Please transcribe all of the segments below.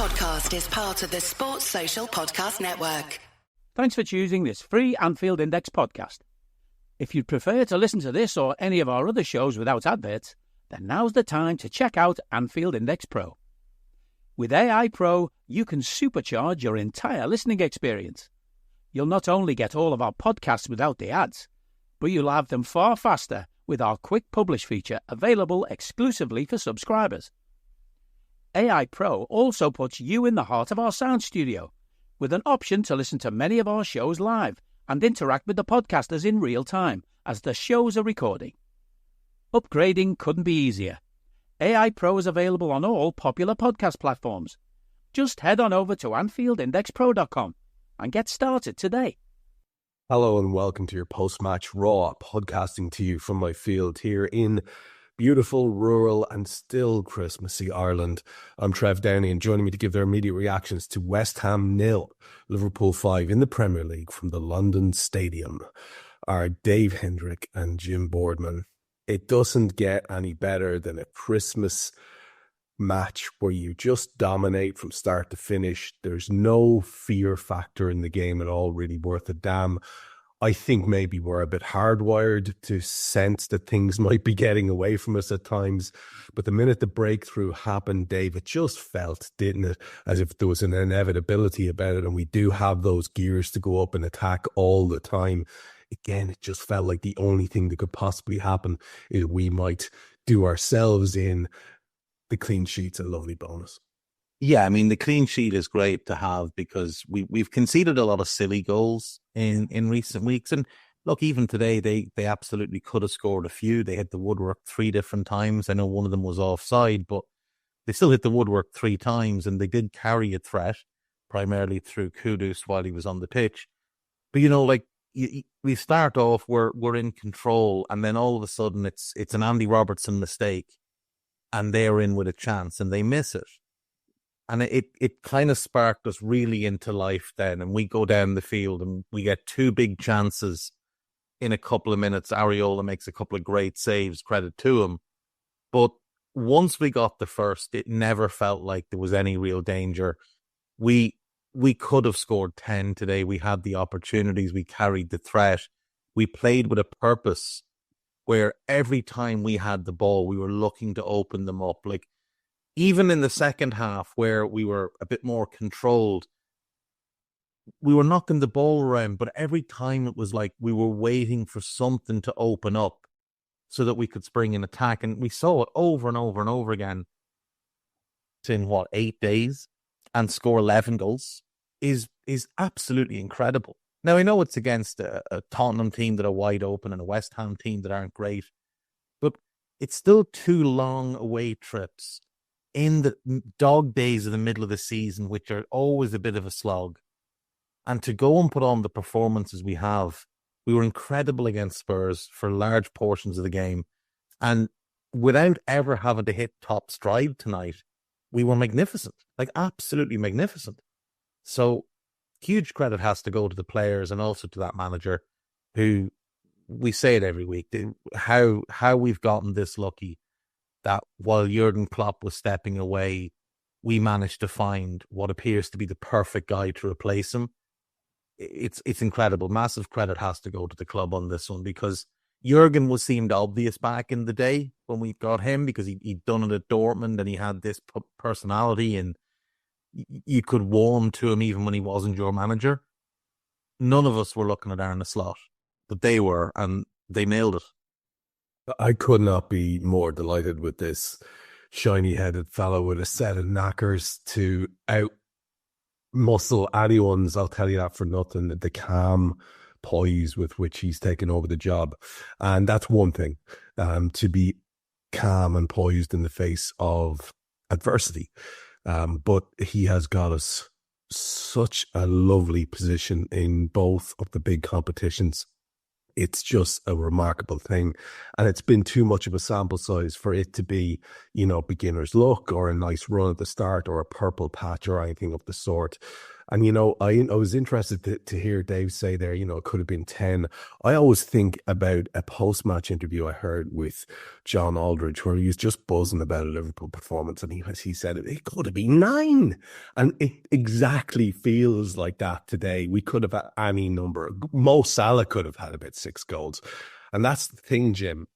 podcast is part of the Sports Social Podcast Network. Thanks for choosing this free Anfield Index podcast. If you'd prefer to listen to this or any of our other shows without adverts, then now's the time to check out Anfield Index Pro. With AI Pro, you can supercharge your entire listening experience. You'll not only get all of our podcasts without the ads, but you'll have them far faster with our Quick Publish feature available exclusively for subscribers. AI Pro also puts you in the heart of our sound studio, with an option to listen to many of our shows live and interact with the podcasters in real time as the shows are recording. Upgrading couldn't be easier. AI Pro is available on all popular podcast platforms. Just head on over to AnfieldIndexPro.com and get started today. Hello and welcome to your post-match Raw, podcasting to you from my field here in beautiful, rural and still Christmassy Ireland. I'm Trev Downey, and joining me to give their immediate reactions to West Ham 0, Liverpool 5 in the Premier League from the London Stadium are Dave Hendrick and Jim Boardman. It doesn't get any better than a Christmas match where you just dominate from start to finish. There's no fear factor in the game at all, really worth a damn. I think maybe we're a bit hardwired to sense that things might be getting away from us at times. But the minute the breakthrough happened, Dave, it just felt, didn't it, as if there was an inevitability about it. And we do have those gears to go up and attack all the time. Again, it just felt like the only thing that could possibly happen is we might do ourselves in. The clean sheet's a lovely bonus. Yeah, I mean, the clean sheet is great to have because we've conceded a lot of silly goals in recent weeks. And look, even today, they absolutely could have scored a few. They hit the woodwork 3 different times. I know one of them was offside, but they still hit the woodwork 3 times, and they did carry a threat, primarily through Kudus while he was on the pitch. But, you know, like, we start off, we're in control, and then all of a sudden it's an Andy Robertson mistake, and they're in with a chance, and they miss it. And it kind of sparked us really into life then. And we go down the field and we get 2 big chances in a couple of minutes. Areola makes a couple of great saves, credit to him. But once we got the first, it never felt like there was any real danger. We could have scored 10 today. We had the opportunities. We carried the threat. We played with a purpose where every time we had the ball, we were looking to open them up. Like, even in the second half, where we were a bit more controlled, we were knocking the ball around, but every time it was like we were waiting for something to open up so that we could spring an attack. And we saw it over and over and over again. It's in, 8 days, and score 11 goals is absolutely incredible. Now, I know it's against a Tottenham team that are wide open and a West Ham team that aren't great, but it's still 2 long away trips in the dog days of the middle of the season, which are always a bit of a slog. And to go and put on the performances we have, we were incredible against Spurs for large portions of the game. And without ever having to hit top stride tonight, we were magnificent, like absolutely magnificent. So huge credit has to go to the players and also to that manager, who, we say it every week, how we've gotten this lucky that while Jurgen Klopp was stepping away, we managed to find what appears to be the perfect guy to replace him. It's incredible. Massive credit has to go to the club on this one, because Jurgen seemed obvious back in the day when we got him, because he'd done it at Dortmund and he had this personality and you could warm to him even when he wasn't your manager. None of us were looking at Arne Slot, but they were, and they nailed it. I could not be more delighted with this shiny-headed fellow with a set of knackers to out-muscle anyone's. I'll tell you that for nothing. The calm poise with which he's taken over the job. And that's one thing, to be calm and poised in the face of adversity. But he has got us such a lovely position in both of the big competitions. It's just a remarkable thing. And it's been too much of a sample size for it to be, beginner's luck or a nice run at the start or a purple patch or anything of the sort. And, I was interested to hear Dave say there, it could have been 10. I always think about a post-match interview I heard with John Aldridge where he was just buzzing about a Liverpool performance, and he said it could have been 9. And it exactly feels like that today. We could have had any number. Mo Salah could have had about 6 goals. And that's the thing, Jim.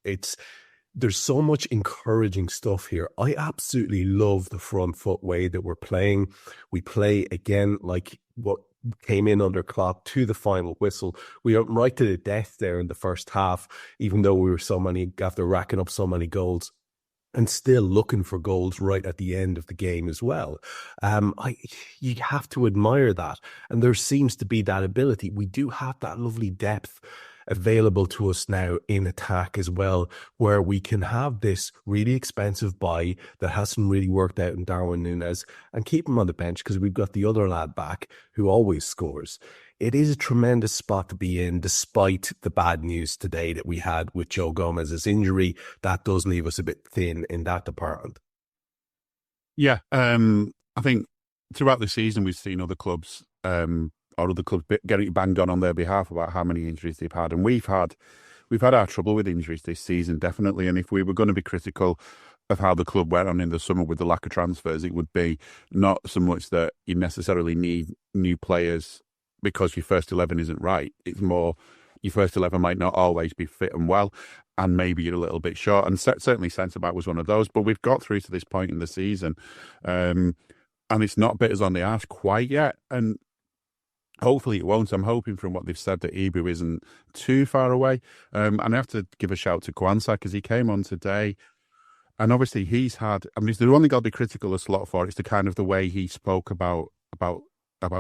There's so much encouraging stuff here. I absolutely love the front foot way that we're playing. We play again like what came in under Klopp to the final whistle. We went right to the death there in the first half, even though we were after racking up so many goals, and still looking for goals right at the end of the game as well. You have to admire that. And there seems to be that ability. We do have that lovely depth available to us now in attack as well, where we can have this really expensive buy that hasn't really worked out in Darwin Núñez and keep him on the bench because we've got the other lad back who always scores. It is a tremendous spot to be in, despite the bad news today that we had with Joe Gomez's injury. That does leave us a bit thin in that department. Yeah, I think throughout the season we've seen other clubs getting banged on their behalf about how many injuries they've had, and we've had our trouble with injuries this season, definitely. And if we were going to be critical of how the club went on in the summer with the lack of transfers, it would be not so much that you necessarily need new players because your first 11 isn't right. It's more your first 11 might not always be fit and well, and maybe you're a little bit short. And certainly centre-back was one of those. But we've got through to this point in the season, and it's not bit us on the arse quite yet. And hopefully it won't. I'm hoping from what they've said that Ibu isn't too far away. And I have to give a shout to Kwanzaa because he came on today. And obviously he's had, the only got to be critical of Slot for it's the kind of the way he spoke about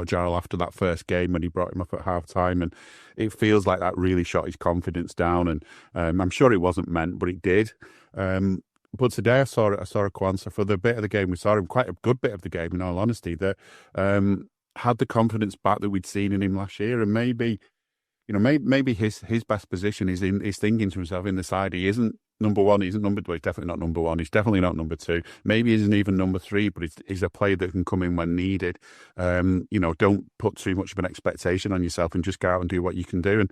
Jarl after that first game when he brought him up at half time. And it feels like that really shot his confidence down. And I'm sure it wasn't meant, but it did. But today I saw a Kwanzaa for the bit of the game. We saw him quite a good bit of the game, in all honesty, that had the confidence back that we'd seen in him last year. And maybe his best position is thinking to himself in the side, he isn't number one, he isn't number two, he's definitely not number one, he's definitely not number two, maybe he isn't even number three, but he's a player that can come in when needed. Don't put too much of an expectation on yourself and just go out and do what you can do. And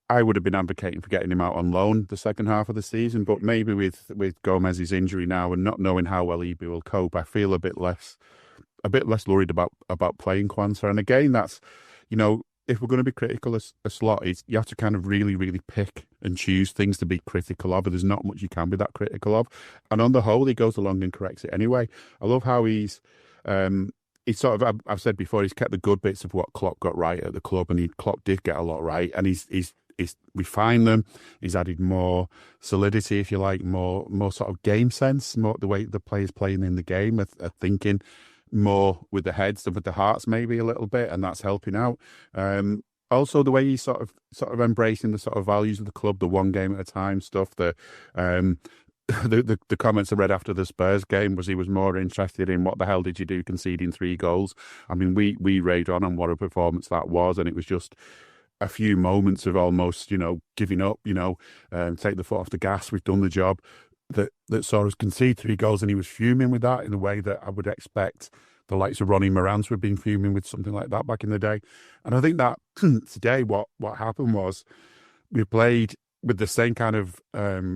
I would have been advocating for getting him out on loan the second half of the season, but maybe with Gomez's injury now and not knowing how well Ibu will cope, I feel a bit less worried about playing Kwanzaa. And again, that's, if we're going to be critical of Slot, you have to kind of really, really pick and choose things to be critical of, but there's not much you can be that critical of. And on the whole, he goes along and corrects it anyway. I love how he's sort of, I've said before, he's kept the good bits of what Klopp got right at the club, and Klopp did get a lot right, and he's refined them. He's added more solidity, if you like, more sort of game sense, more the way the players playing in the game are thinking more with the heads than with the hearts, maybe a little bit, and that's helping out. Also, the way he's sort of embracing the sort of values of the club, the one game at a time stuff. The comments I read after the Spurs game was he was more interested in what the hell did you do conceding 3 goals. We raved on what a performance that was, and it was just a few moments of almost giving up, take the foot off the gas, we've done the job. That saw us concede 3 goals, and he was fuming with that in a way that I would expect the likes of Ronnie Morant would have been fuming with something like that back in the day. And I think that today what happened was we played with the same kind of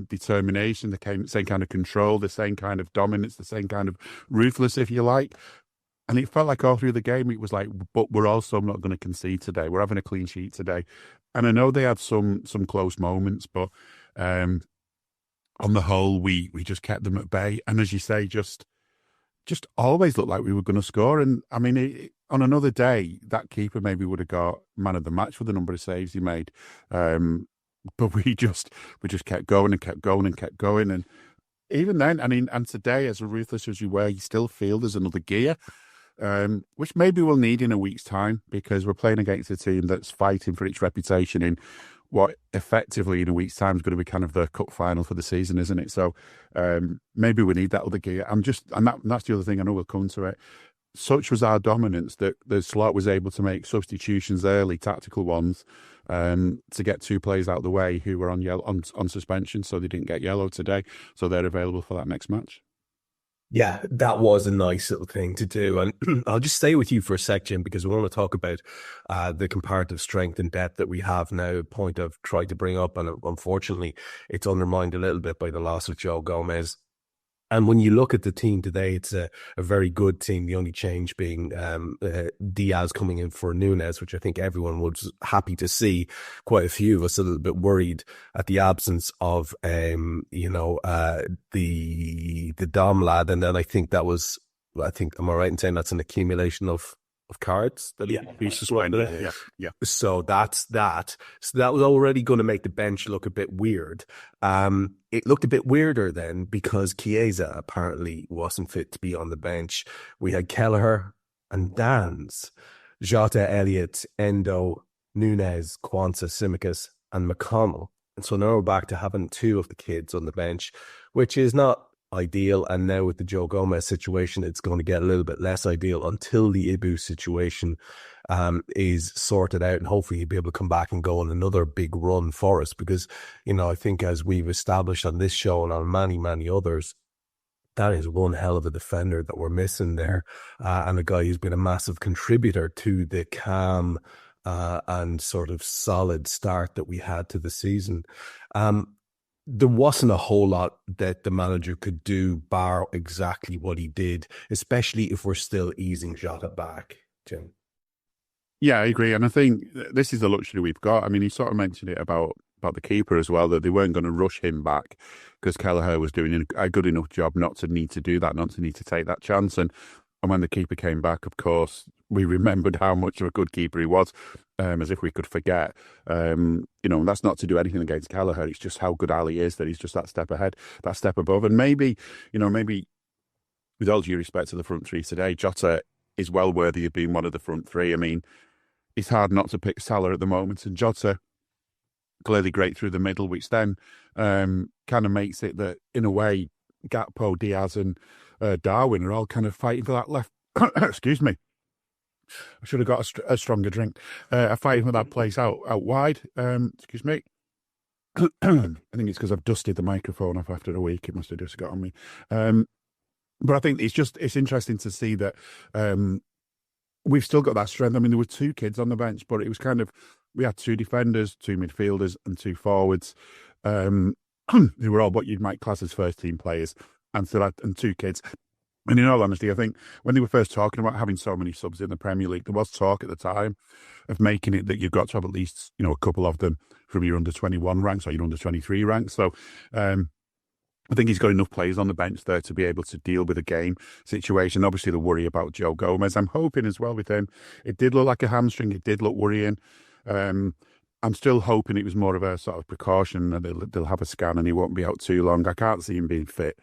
determination, the same kind of control, the same kind of dominance, the same kind of ruthless, if you like. And it felt like all through the game, it was like, but we're also not going to concede today. We're having a clean sheet today. And I know they had some close moments, but on the whole, we just kept them at bay. And as you say, just always looked like we were going to score. And on another day, that keeper maybe would have got man of the match for the number of saves he made. But we just kept going and kept going and kept going. And even then, and today, as ruthless as you were, you still feel there's another gear, which maybe we'll need in a week's time, because we're playing against a team that's fighting for its reputation in what effectively in a week's time is going to be kind of the cup final for the season, isn't it? So maybe we need that other gear. That's the other thing. I know we'll come to it. Such was our dominance that the Slot was able to make substitutions early, tactical ones, to get 2 players out of the way who were on suspension, so they didn't get yellow today. So they're available for that next match. Yeah, that was a nice little thing to do. And I'll just stay with you for a sec, Jim, because we want to talk about the comparative strength and depth that we have now, a point I've tried to bring up. And unfortunately, it's undermined a little bit by the loss of Joe Gomez. And when you look at the team today, it's a very good team. The only change being Diaz coming in for Nunes, which I think everyone was happy to see. Quite a few of us a little bit worried at the absence of, the Dom lad. And then I think am I right in saying that's an accumulation of cards that he's suspended. Yeah. So that's that. So that was already going to make the bench look a bit weird. It looked a bit weirder then because Chiesa apparently wasn't fit to be on the bench. We had Kelleher and Dans, Jota, Elliott, Endo, Nunes, Kwanzaa, Tsimikas, and McConnell. And so now we're back to having two of the kids on the bench, which is not ideal. And now with the Joe Gomez situation, it's going to get a little bit less ideal until the Ibu situation is sorted out, and hopefully he'll be able to come back and go on another big run for us, because I think as we've established on this show and on many others, that is one hell of a defender that we're missing there, and a guy who's been a massive contributor to the calm and sort of solid start that we had to the season. There wasn't a whole lot that the manager could do bar exactly what he did, especially if we're still easing Jota back, Jim. Yeah, I agree. And I think this is the luxury we've got. I mean, he sort of mentioned it about the keeper as well, that they weren't going to rush him back because Kelleher was doing a good enough job not to need to do that, not to need to take that chance. And when the keeper came back, of course, we remembered how much of a good keeper he was, as if we could forget. That's not to do anything against Kelleher. It's just how good Ali is, that he's just that step ahead, that step above. And maybe with all due respect to the front three today, Jota is well worthy of being one of the front three. I mean, it's hard not to pick Salah at the moment, and Jota clearly great through the middle, which then kind of makes it that, in a way, Gakpo, Diaz and Darwin are all kind of fighting for that left. Excuse me. I should have got a stronger drink. Fighting for that place out wide. Excuse me. I think it's because I've dusted the microphone off after a week. It must have just got on me. But I think it's interesting to see that we've still got that strength. I mean, there were two kids on the bench, but it was kind of, we had two defenders, two midfielders and two forwards who were all what you might class as first team players, and two kids. And in all honesty, I think when they were first talking about having so many subs in the Premier League, there was talk at the time of making it that you've got to have at least, a couple of them from your under 21 ranks or your under 23 ranks. So I think he's got enough players on the bench there to be able to deal with a game situation. Obviously, the worry about Joe Gomez, I'm hoping as well with him. It did look like a hamstring. It did look worrying. I'm still hoping it was more of a sort of precaution, and they'll have a scan and he won't be out too long. I can't see him being fit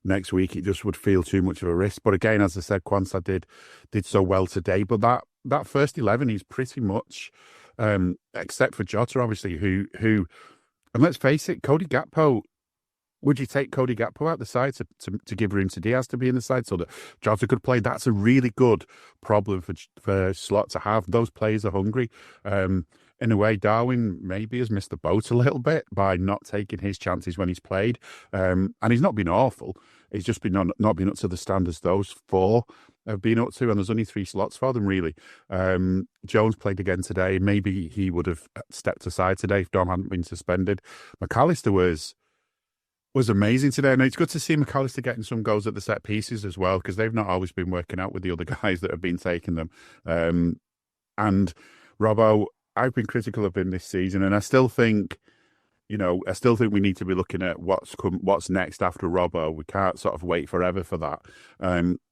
next week. It just would feel too much of a risk. But again, as I said, Kwanzaa did so well today. But that first 11 is pretty much, except for Jota, obviously, who, and let's face it, Cody Gakpo. Would you take Cody Gakpo out the side to give room to Diaz to be in the side so that Jota could play? That's a really good problem for Slot to have. Those players are hungry. In a way, Darwin maybe has missed the boat a little bit by not taking his chances when he's played. And he's not been awful. He's just been not been up to the standards those four have been up to, and there's only 3 slots for them, really. Jones played again today. Maybe he would have stepped aside today if Dom hadn't been suspended. McAllister was amazing today. And it's good to see McAllister getting some goals at the set pieces as well, because they've not always been working out with the other guys that have been taking them. And Robbo, I've been critical of him this season, and I still think we need to be looking at what's next after Robbo. We can't sort of wait forever for that.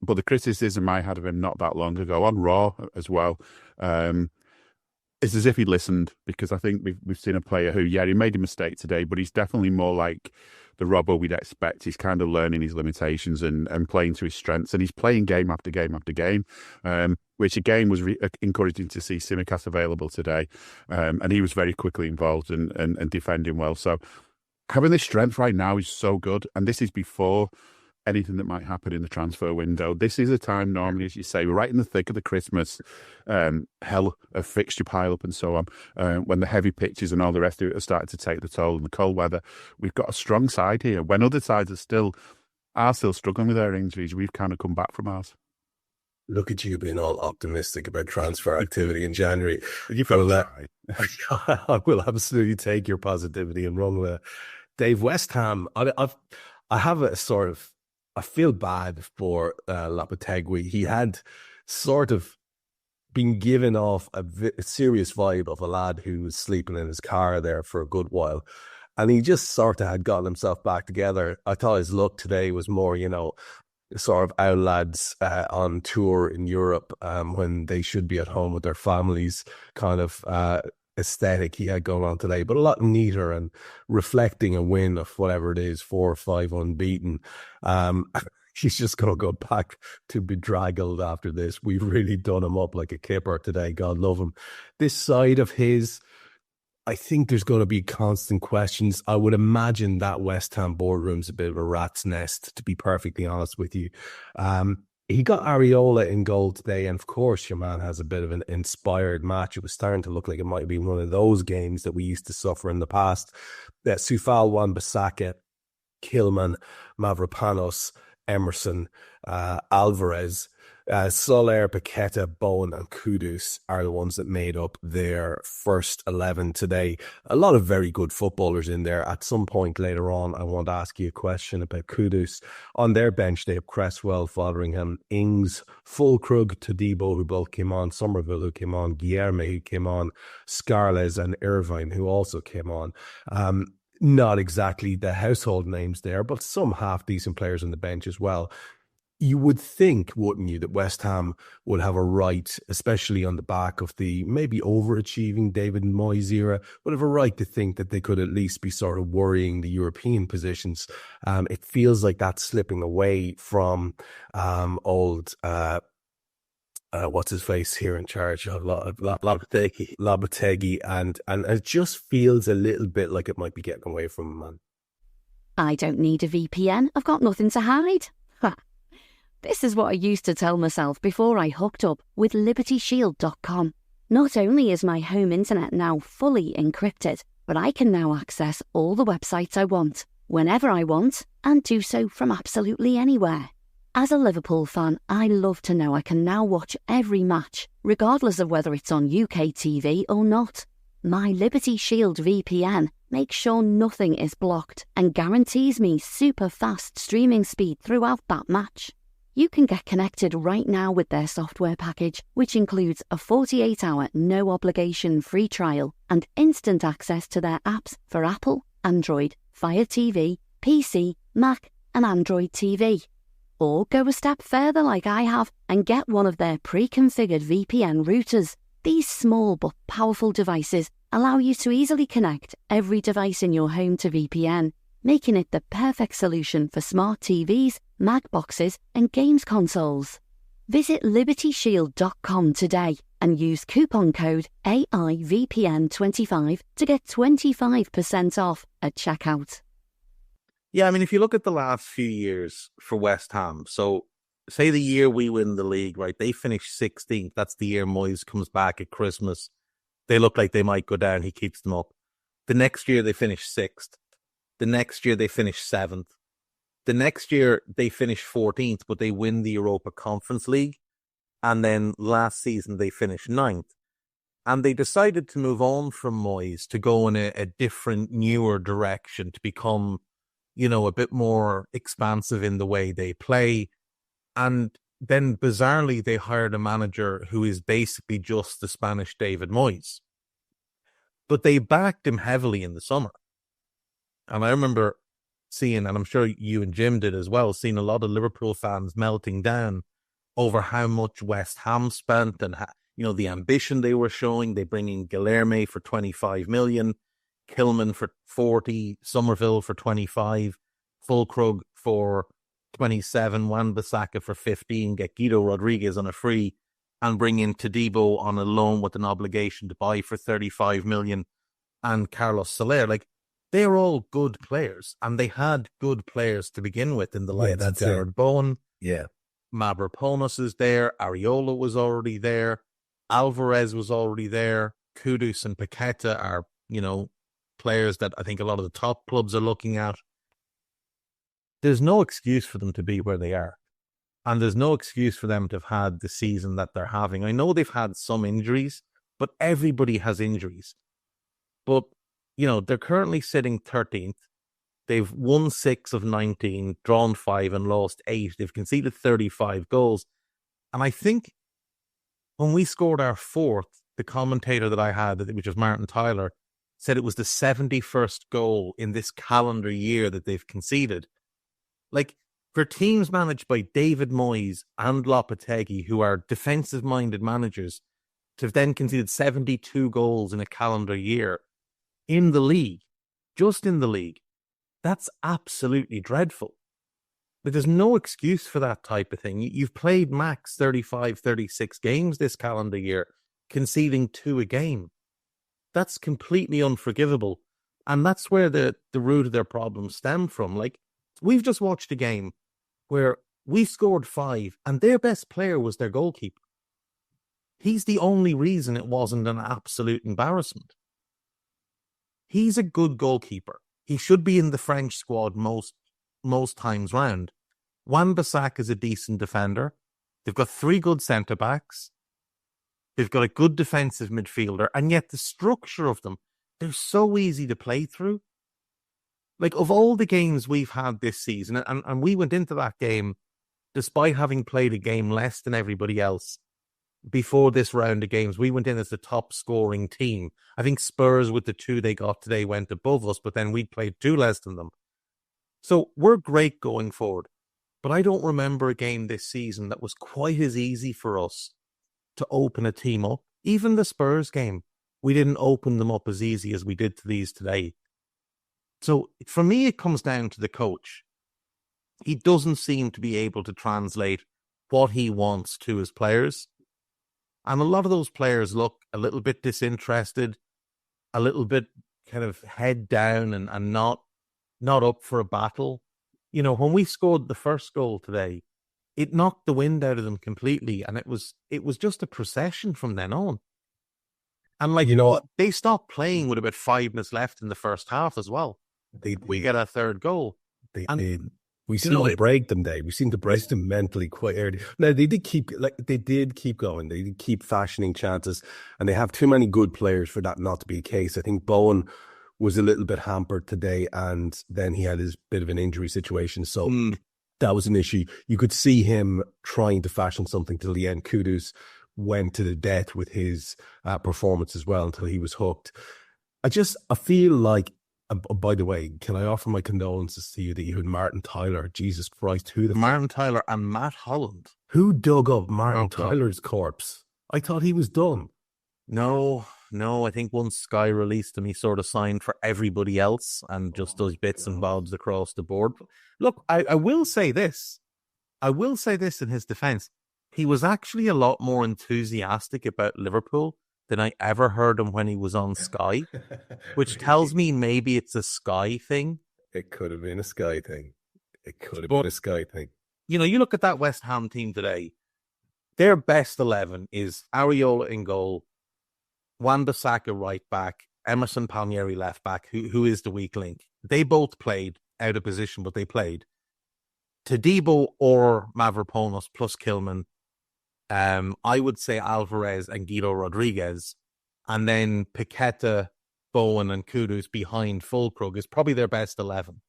But the criticism I had of him not that long ago on Raw as well, it's as if he listened, because I think we've seen a player who, he made a mistake today, but he's definitely more like the Robbo we'd expect. He's kind of learning his limitations and playing to his strengths, and he's playing game after game after game, which again was encouraging to see Tsimikas available today, and he was very quickly involved and defending well. So having this strength right now is so good, and this is before anything that might happen in the transfer window. This is a time, normally, as you say, we're right in the thick of the Christmas hell of fixture pile-up and so on, when the heavy pitches and all the rest of it are starting to take the toll, and the cold weather. We've got a strong side here, when other sides are still are still struggling with their injuries. We've kind of come back from ours. Look at you being all optimistic about transfer activity in January. You've got to try. I will absolutely take your positivity and run with it. Dave, West Ham, I have a sort of, I feel bad for Lopetegui. He had sort of been given off a serious vibe of a lad who was sleeping in his car there for a good while. And he just sort of had gotten himself back together. I thought his look today was more, sort of our lads on tour in Europe when they should be at home with their families kind of aesthetic he had going on today, but a lot neater and reflecting a win of whatever it is, 4 or 5 unbeaten. He's just going to go back to bedraggled after this. We've really done him up like a kipper today. God love him. This side of his, I think there's going to be constant questions. I would imagine that West Ham boardroom's a bit of a rat's nest, to be perfectly honest with you. He got Areola in goal today, and of course, your man has a bit of an inspired match. It was starting to look like it might be one of those games that we used to suffer in the past. Soufal, Wan-Bissaka, Kilman, Mavropanos, Emerson, Alvarez, Soler, Paqueta, Bowen and Kudus are the ones that made up their first 11 today. A lot of very good footballers in there. At some point later on, I want to ask you a question about Kudus. On their bench, they have Cresswell, Fotheringham, Ings, Fulkrug, Todibo, who both came on, Somerville, who came on, Guilherme, who came on, Scarles and Irvine, who also came on. Not exactly the household names there, but some half-decent players on the bench as well. You would think, wouldn't you, that West Ham would have a right, especially on the back of the maybe overachieving David Moyes era, would have a right to think that they could at least be sort of worrying the European positions. It feels like that's slipping away from old, what's his face here in charge of Lopetegui, and it just feels a little bit like it might be getting away from him, man. I don't need a VPN. I've got nothing to hide. This is what I used to tell myself before I hooked up with LibertyShield.com. Not only is my home internet now fully encrypted, but I can now access all the websites I want, whenever I want, and do so from absolutely anywhere. As a Liverpool fan, I love to know I can now watch every match, regardless of whether it's on UK TV or not. My Liberty Shield VPN makes sure nothing is blocked and guarantees me super fast streaming speed throughout that match. You can get connected right now with their software package, which includes a 48-hour no-obligation free trial and instant access to their apps for Apple, Android, Fire TV, PC, Mac and Android TV. Or go a step further like I have and get one of their pre-configured VPN routers. These small but powerful devices allow you to easily connect every device in your home to VPN, making it the perfect solution for smart TVs, Mac boxes and games consoles. Visit LibertyShield.com today and use coupon code AIVPN25 to get 25% off at checkout. Yeah, I mean, if you look at the last few years for West Ham, so say the year we win the league, right, they finish 16th. That's the year Moyes comes back at Christmas. They look like they might go down. He keeps them up. The next year they finish 6th. The next year they finish 7th. The next year they finish 14th, but they win the Europa Conference League. And then last season they finish 9th. And they decided to move on from Moyes to go in a different, newer direction, to become, you know, a bit more expansive in the way they play. And then bizarrely they hired a manager who is basically just the Spanish David Moyes. But they backed him heavily in the summer. And I remember seeing, and I'm sure you and Jim did as well, seeing a lot of Liverpool fans melting down over how much West Ham spent and how, you know, the ambition they were showing. They bring in Guilherme for 25 million, Kilman for 40, Somerville for 25, Fulkrug for 27, Wan-Bissaka for 15, get Guido Rodriguez on a free, and bring in Todibo on a loan with an obligation to buy for 35 million, and Carlos Soler. Like, they're all good players, and they had good players to begin with in the likes of Jared Bowen. Yeah. Mavropanos is there. Areola was already there. Alvarez was already there. Kudus and Paqueta are, you know, players that I think a lot of the top clubs are looking at. there's no excuse for them to be where they are. And there's no excuse for them to have had the season that they're having. I know they've had some injuries, but everybody has injuries. But, they're currently sitting 13th. They've won 6 of 19, drawn 5 and lost 8. They've conceded 35 goals. And I think when we scored our 4th, the commentator that I had, which was Martin Tyler, said it was the 71st goal in this calendar year that they've conceded. Like, for teams managed by David Moyes and Lopetegui, who are defensive-minded managers, to have then conceded 72 goals in a calendar year in the league, just in the league, that's absolutely dreadful. But there's no excuse for that type of thing. You've played max 35, 36 games this calendar year, conceding 2 a game. That's completely unforgivable. And that's where the root of their problems stem from. Like, we've just watched a game where we scored 5 and their best player was their goalkeeper. He's the only reason it wasn't an absolute embarrassment. He's a good goalkeeper. He should be in the French squad most times round. Wan-Bissaka is a decent defender. They've got 3 good centre-backs. They've got a good defensive midfielder. And yet the structure of them, they're so easy to play through. Like, of all the games we've had this season, and we went into that game, despite having played a game less than everybody else, before this round of games, we went in as the top scoring team. I think Spurs, with the 2 they got today, went above us, but then we played 2 less than them. So we're great going forward. But I don't remember a game this season that was quite as easy for us to open a team up. Even the Spurs game, we didn't open them up as easy as we did to these today. So for me, it comes down to the coach. He doesn't seem to be able to translate what he wants to his players. And a lot of those players look a little bit disinterested, a little bit kind of head down and not up for a battle. When we scored the first goal today, it knocked the wind out of them completely, and it was just a procession from then on. And they stopped playing with about 5 minutes left in the first half as well. We get a third goal. We seem to break them, Dave. We seem to break them mentally quite early. Now, they did keep going. They did keep fashioning chances, and they have too many good players for that not to be the case. I think Bowen was a little bit hampered today, and then he had his bit of an injury situation. So that was an issue. You could see him trying to fashion something till the end. Kudus went to the death with his performance as well until he was hooked. I feel like, by the way, can I offer my condolences to you that you had Martin Tyler? Jesus Christ, Martin Tyler and Matt Holland. Who dug up Martin Tyler's corpse? I thought he was done. No, I think once Sky released him, he sort of signed for everybody else and just does bits and bobs across the board. Look, I will say this. I will say this in his defence. He was actually a lot more enthusiastic about Liverpool than I ever heard him when he was on Sky, which tells me maybe it's a Sky thing. It could have been a Sky thing. You look at that West Ham team today, their best 11 is Areola in goal, Wan-Bissaka right back, Emerson Palmieri left back, who is the weak link. They both played out of position, but they played. Todibo or Mavropanos plus Kilman. I would say Alvarez and Guido Rodriguez, and then Paqueta, Bowen and Kudus behind Fulkrug is probably their best 11.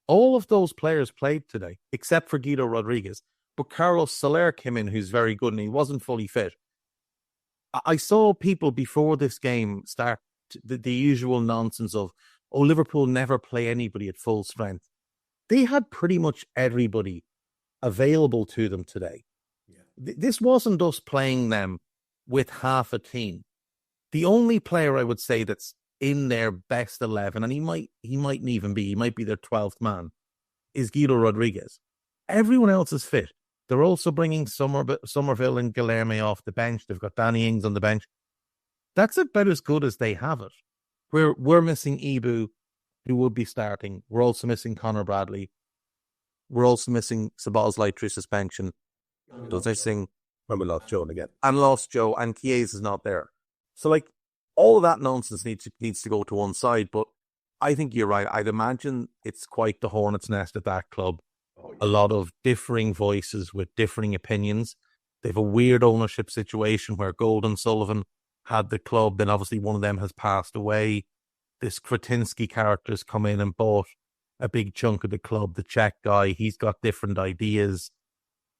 All of those players played today, except for Guido Rodriguez. But Carlos Soler came in, who's very good, and he wasn't fully fit. I saw people before this game start the usual nonsense of, Liverpool never play anybody at full strength. They had pretty much everybody available to them today. Yeah. This wasn't us playing them with half a team. The only player I would say that's in their best 11, and he might be their 12th man, is Guido Rodriguez. Everyone else is fit. They're also bringing Somerville and Guilherme off the bench. They've got Danny Ings on the bench. That's about as good as they have it. We're missing Ibu, who would be starting. We're also missing Conor Bradley. We're also missing Szoboszlai through suspension. Does I sing? When we lost Joe again. And lost Joe, and Chiesa is not there. So, all of that nonsense needs to go to one side. But I think you're right. I'd imagine it's quite the hornet's nest at that club. A lot of differing voices with differing opinions. They have a weird ownership situation where Golden Sullivan had the club, then obviously one of them has passed away. This Kretinsky character's come in and bought a big chunk of the club, the Czech guy. He's got different ideas.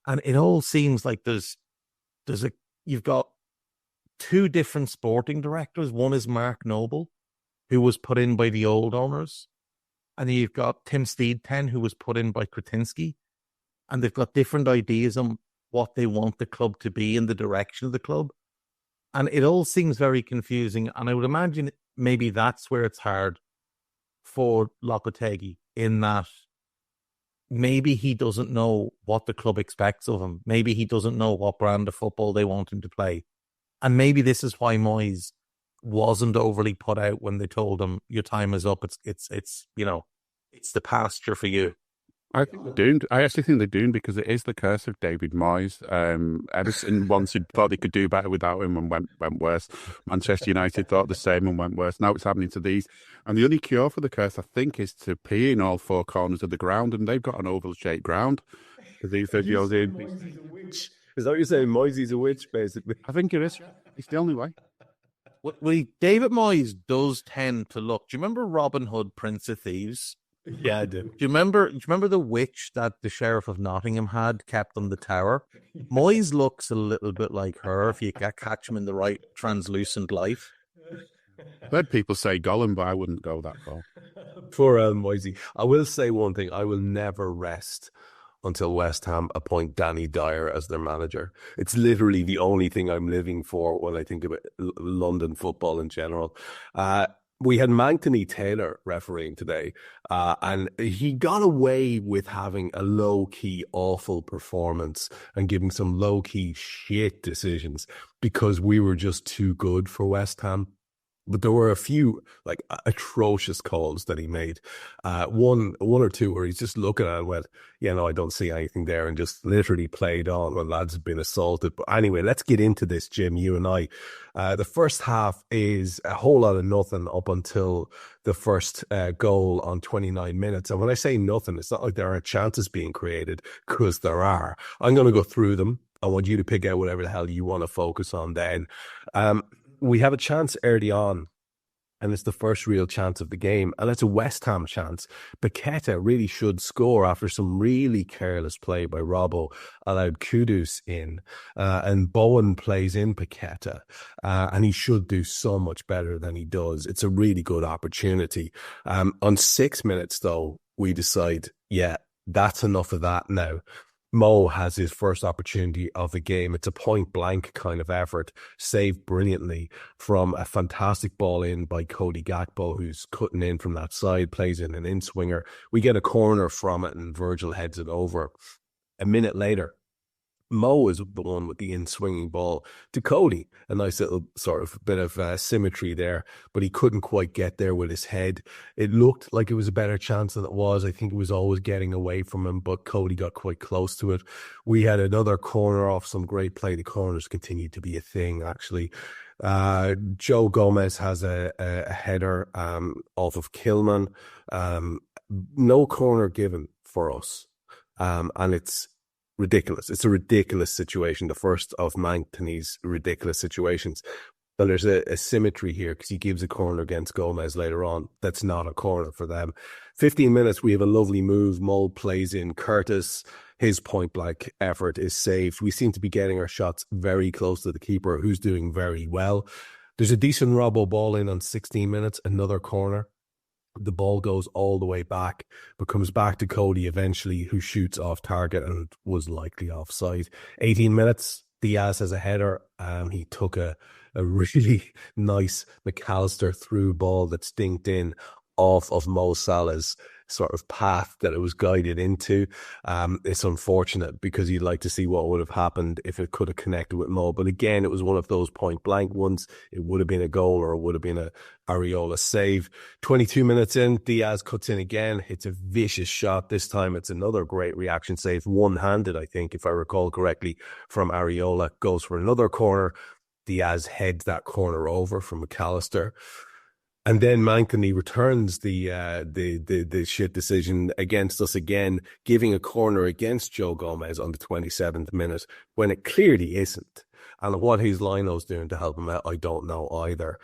And it all seems like you've got two different sporting directors. One is Mark Noble, who was put in by the old owners. And then you've got Tim Steedten, who was put in by Kretinsky. And they've got different ideas on what they want the club to be in the direction of the club. And it all seems very confusing. And I would imagine maybe that's where it's hard for Lopetegui, in that maybe he doesn't know what the club expects of him. Maybe he doesn't know what brand of football they want him to play. And maybe this is why Moyes wasn't overly put out when they told him your time is up. It's the pasture for you. I think they're doomed. I actually think they're doomed because it is the curse of David Moyes. Edison once thought they could do better without him and went worse. Manchester United thought the same and went worse. Now it's happening to these. And the only cure for the curse, I think, is to pee in all four corners of the ground. And they've got an oval-shaped ground. Because these videos in. Is that what you're saying? Moisey's a witch, basically. I think it is. It's the only way. Well, David Moyes does tend to look. Do you remember Robin Hood, Prince of Thieves? Yeah, I do. Do you remember the witch that the Sheriff of Nottingham had kept on the tower? Moyes looks a little bit like her if you catch him in the right translucent light. I've heard people say Gollum, but I wouldn't go that far. Poor Moisey. I will say one thing. I will never rest until West Ham appoint Danny Dyer as their manager. It's literally the only thing I'm living for when I think about London football in general. We had Anthony Taylor refereeing today, and he got away with having a low-key awful performance and giving some low-key shit decisions because we were just too good for West Ham. But there were a few like atrocious calls that he made. One or two where he's just looking at it and went, yeah, no, I don't see anything there, and just literally played on when lads have been assaulted. But anyway, let's get into this, Jim, you and I. The first half is a whole lot of nothing up until the first goal on 29 minutes. And when I say nothing, it's not like there aren't chances being created, because there are. I'm going to go through them. I want you to pick out whatever the hell you want to focus on then. We have a chance early on, and it's the first real chance of the game, and it's a West Ham chance. Paqueta really should score after some really careless play by Robbo, allowed Kudus in, and Bowen plays in Paqueta, and he should do so much better than he does. It's a really good opportunity. On 6 minutes, though, we decide, yeah, that's enough of that now. Mo has his first opportunity of the game. It's a point-blank kind of effort, saved brilliantly from a fantastic ball in by Cody Gakpo, who's cutting in from that side, plays in an in-swinger. We get a corner from it, and Virgil heads it over. A minute later, Mo is the one with the in-swinging ball to Cody. A nice little sort of bit of symmetry there, but he couldn't quite get there with his head. It looked like it was a better chance than it was. I think it was always getting away from him, but Cody got quite close to it. We had another corner off some great play. The corners continued to be a thing, actually. Joe Gomez has a header off of Kilman. No corner given for us. And it's ridiculous. It's a ridiculous situation. The first of Anthony's ridiculous situations. But there's a symmetry here because he gives a corner against Gomez later on. That's not a corner for them. 15 minutes, we have a lovely move. Mull plays in Curtis. His point-blank effort is saved. We seem to be getting our shots very close to the keeper, who's doing very well. There's a decent Robbo ball in on 16 minutes, another corner. The ball goes all the way back, but comes back to Cody eventually, who shoots off target and was likely offside. 18 minutes, Diaz has a header. He took a really nice McAllister through ball that stinked in off of Mo Salah's sort of path that it was guided into. It's unfortunate because you'd like to see what would have happened if it could have connected with Mo. But again, it was one of those point blank ones. It would have been a goal or it would have been a Areola save. 22 minutes in, Diaz cuts in again. It's a vicious shot. This time it's another great reaction save. One-handed, I think, if I recall correctly, from Areola. Goes for another corner. Diaz heads that corner over from McAllister. And then Mancini returns the shit decision against us again, giving a corner against Joe Gomez on the 27th minute when it clearly isn't. And what his Lino's doing to help him out, I don't know either.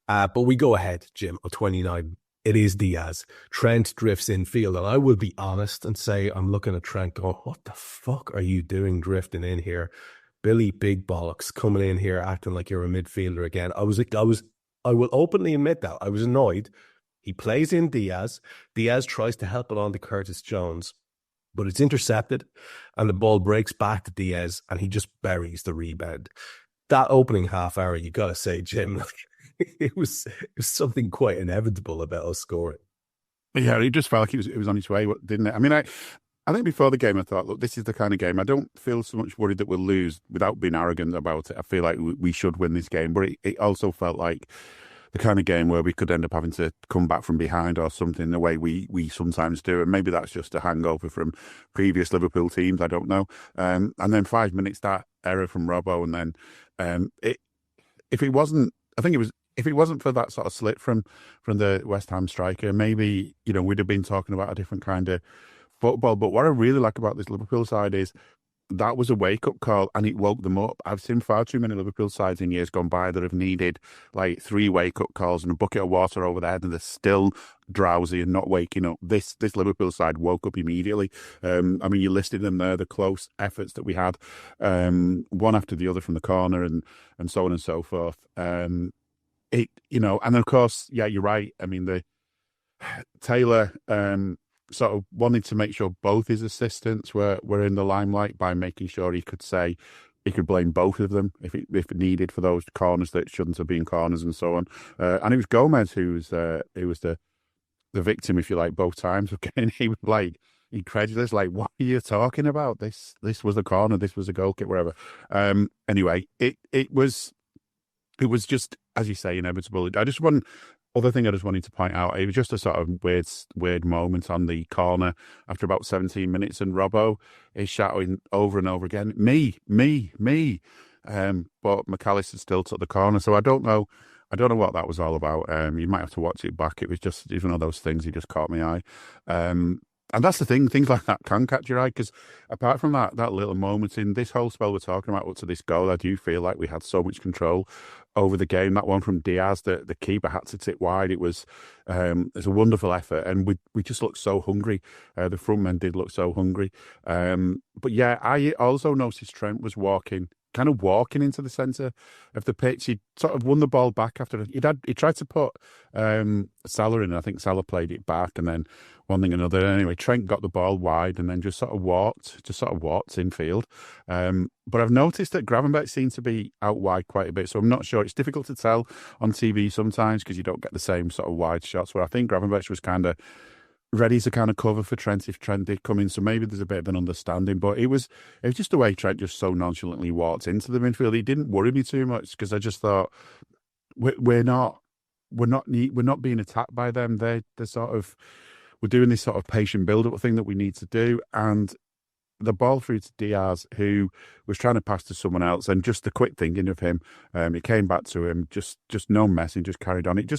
But we go ahead, Jim, on 29. It is Diaz. Trent drifts infield, and I will be honest and say I'm looking at Trent going, what the fuck are you doing drifting in here? Billy Big Bollocks coming in here acting like you're a midfielder again. I will openly admit that. I was annoyed. He plays in Diaz. Diaz tries to help it on to Curtis Jones, but it's intercepted and the ball breaks back to Diaz and he just buries the rebound. That opening half hour, you got to say, Jim, it was something quite inevitable about us scoring. Yeah, it just felt like it was on its way, didn't it? I mean, I think before the game, I thought, look, this is the kind of game. I don't feel so much worried that we'll lose without being arrogant about it. I feel like we should win this game, but it also felt like the kind of game where we could end up having to come back from behind or something the way we sometimes do. And maybe that's just a hangover from previous Liverpool teams. I don't know. And then 5 minutes, that error from Robbo. And then if it wasn't for that sort of slip from the West Ham striker, maybe, we'd have been talking about a different kind of football. But what I really like about this Liverpool side is that was a wake-up call and it woke them up. I've seen far too many Liverpool sides in years gone by that have needed like 3 wake-up calls and a bucket of water over their head and they're still drowsy and not waking up. This Liverpool side woke up immediately. I mean, you listed them there, the close efforts that we had, one after the other from the corner and so on and so forth. And of course, yeah, you're right. I mean, the Taylor sort of wanted to make sure both his assistants were in the limelight by making sure he could blame both of them if it needed for those corners that shouldn't have been corners and so on. And it was Gomez who was the victim, if you like, both times. He was like incredulous, like, what are you talking about? This was a corner, this was a goal kick, whatever. Anyway, it was just, as you say, inevitable. Other thing I just wanted to point out, it was just a sort of weird moment on the corner after about 17 minutes, and Robbo is shouting over and over again, me. But McAllister still took the corner, so I don't know what that was all about. You might have to watch it back. It was just one of those things. He just caught my eye. And that's the thing, things like that can catch your eye, because apart from that little moment in this whole spell we're talking about up to this goal, I do feel like we had so much control over the game. That one from Diaz, the keeper had to tip wide. It's a wonderful effort, and we just looked so hungry. The front men did look so hungry. But yeah, I also noticed Trent was walking into the centre of the pitch. He sort of won the ball back after he tried to put Salah in. I think Salah played it back, and then one thing another. Anyway, Trent got the ball wide and then just sort of walked infield. But I've noticed that Gravenberch seemed to be out wide quite a bit, so I'm not sure. It's difficult to tell on TV sometimes because you don't get the same sort of wide shots. Where I think Gravenberch was kind of ready to kind of cover for Trent if Trent did come in, so maybe there's a bit of an understanding. But it was just the way Trent just so nonchalantly walked into the midfield. He didn't worry me too much because I just thought we're not being attacked by them. They're we're doing this sort of patient build-up thing that we need to do, and the ball through to Diaz, who was trying to pass to someone else, and just the quick thinking of him, it came back to him, just no messing, just carried on. It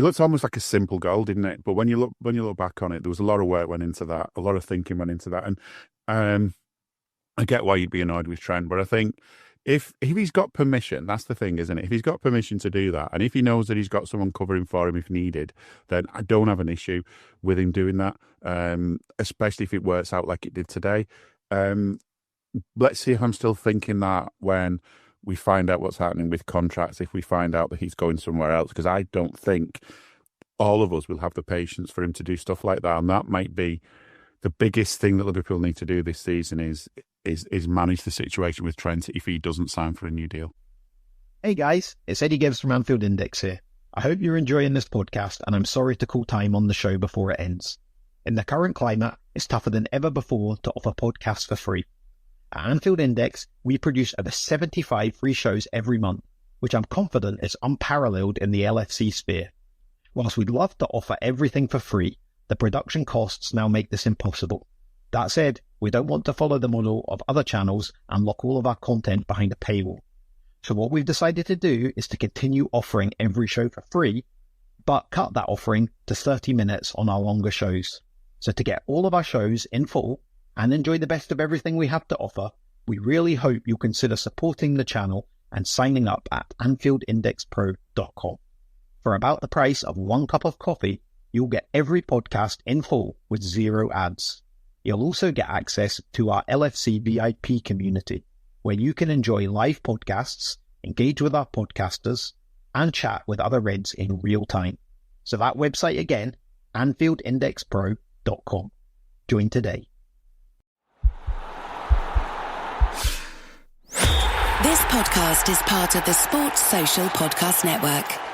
looked almost like a simple goal, didn't it? But when you look back on it, there was a lot of work went into that, a lot of thinking went into that, and I get why you'd be annoyed with Trent, but I think if he's got permission, that's the thing, isn't it? If he's got permission to do that, and if he knows that he's got someone covering for him if needed, then I don't have an issue with him doing that, especially if it works out like it did today. Let's see if I'm still thinking that when we find out what's happening with contracts, if we find out that he's going somewhere else, because I don't think all of us will have the patience for him to do stuff like that, and that might be the biggest thing that Liverpool need to do this season is manage the situation with Trent if he doesn't sign for a new deal. Hey guys, it's Eddie Gibbs from Anfield Index here. I hope you're enjoying this podcast, and I'm sorry to call time on the show before it ends. In the current climate, it's tougher than ever before to offer podcasts for free. At Anfield Index, we produce over 75 free shows every month, which I'm confident is unparalleled in the LFC sphere. Whilst we'd love to offer everything for free, the production costs now make this impossible. That said, we don't want to follow the model of other channels and lock all of our content behind a paywall. So what we've decided to do is to continue offering every show for free, but cut that offering to 30 minutes on our longer shows. So to get all of our shows in full and enjoy the best of everything we have to offer, we really hope you'll consider supporting the channel and signing up at AnfieldIndexPro.com. For about the price of 1 cup of coffee, you'll get every podcast in full with 0 ads. You'll also get access to our LFC VIP community, where you can enjoy live podcasts, engage with our podcasters, and chat with other Reds in real time. So that website again, AnfieldIndexPro.com. Join today. This podcast is part of the Sports Social Podcast Network.